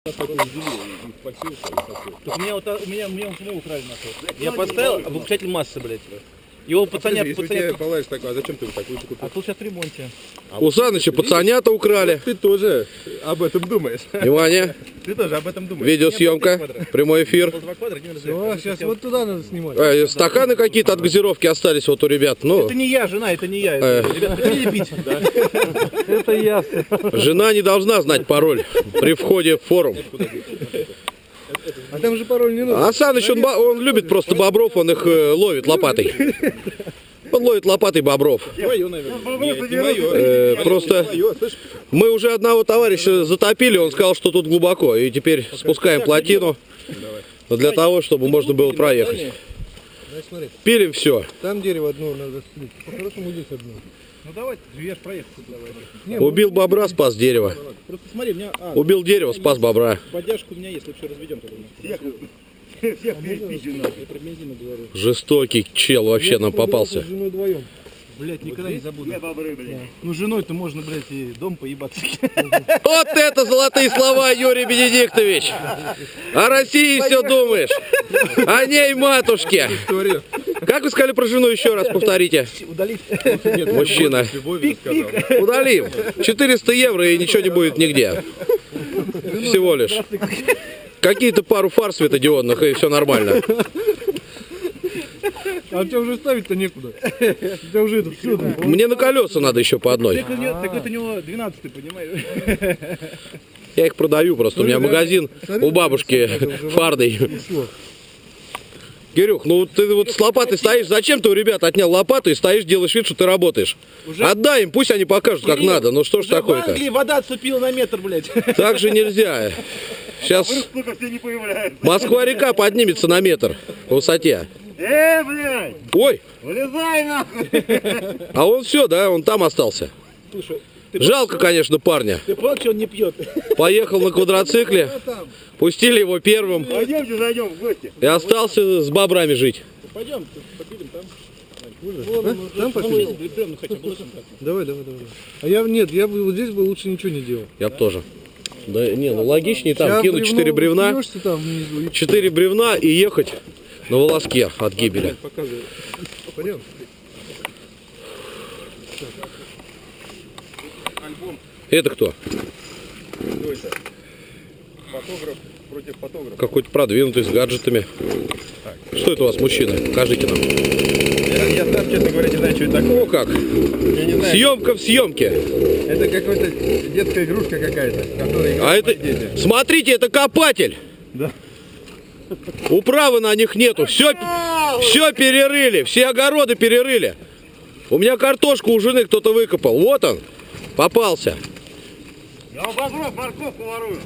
Так у меня вот у меня у самого украли нахуй. Я поставил обогащатель массы, блядь. Его пацанят, Если у тебя палаешь такой, а зачем ты такую купил? А тут сейчас в ремонте. У Саныча пацанята украли. Ты тоже об этом думаешь. Внимание. Ты тоже об этом думаешь. Видеосъемка. Прямой эфир. Сейчас вот туда надо снимать. Стаканы какие-то от газировки остались вот у ребят. Ну, Это не я, жена, это не я. Ребята, хотите пить? Это ясно. жена не должна знать пароль при входе в форум. А там же пароль не нужен. А Саныч, он любит просто бобров, он их ловит лопатой. Он ловит лопатой бобров. Твое, наверное. Просто мы уже одного товарища затопили, он сказал, что тут глубоко. И теперь спускаем плотину для того, чтобы можно было проехать. Смотри, Пилим все. там дерево одно надо слить. По-хорошему здесь одно. Ну давайте, я ж проехал. Убил бобра, спас дерево. Просто смотри, у меня... Убил дерево, спас бобра. Поддержка у меня есть, лучше разведем тогда. Я про бензин говорю. Жестокий чел вообще нам попался. С женой вдвоем. Блять, никогда не забуду. Ну, женой-то можно, блядь, и дом поебаться. Вот это золотые слова, Юрий Бенедиктович. О России все думаешь. О ней, матушке. Как вы сказали про жену, еще раз повторите. Удалить. Мужчина. Удалим. 400 евро и ничего не будет нигде. Всего лишь. Какие-то пару фар светодиодных и все нормально. А тебя уже ставить-то некуда. У тебя уже это все. Мне на колеса надо еще по одной. Так это у него 12-й, понимаешь? Я их продаю просто. У меня магазин у бабушки фарный. Кирюх, ну ты вот с лопатой стоишь. Зачем ты у ребят отнял лопату и стоишь, делаешь вид, что ты работаешь? Отдай им, пусть они покажут, как надо. Ну что ж В такое-то? Англии вода отступила на метр, блядь. Так же нельзя. Сейчас Москва-река поднимется на метр в высоте. блядь! Ой, Вылезай нахуй! а он все, да, он там остался. Слушай, Жалко, конечно, парня. ты понял, что он не пьет? Поехал на квадроцикле, пустили его первым Пойдемте зайдем в гости. и остался с бобрами жить. Пойдем, попилим там. Там попили? Бревна хотя бы лысым так. Давай. А я нет, я бы вот здесь бы лучше ничего не делал. Я бы тоже. Да не, ну логичнее там Сейчас кинуть 4 бревна, упрешься там внизу и 4 бревна и ехать на волоске от гибели. показывай. Пойдем. Это кто? Фотограф против фотографа. Какой-то продвинутый с гаджетами. Что это у вас, мужчина? Покажите нам. Я сам, честно говоря, не знаю, что это такое. О как! Я не знаю. Съемка в съемке. Это какая-то детская игрушка какая-то, которая А играют это, мои дети. смотрите, это копатель. Да. Управы на них нету. Все перерыли, все огороды перерыли. У меня картошку у жены кто-то выкопал. Вот он, попался. Я у бобров морковку ворую.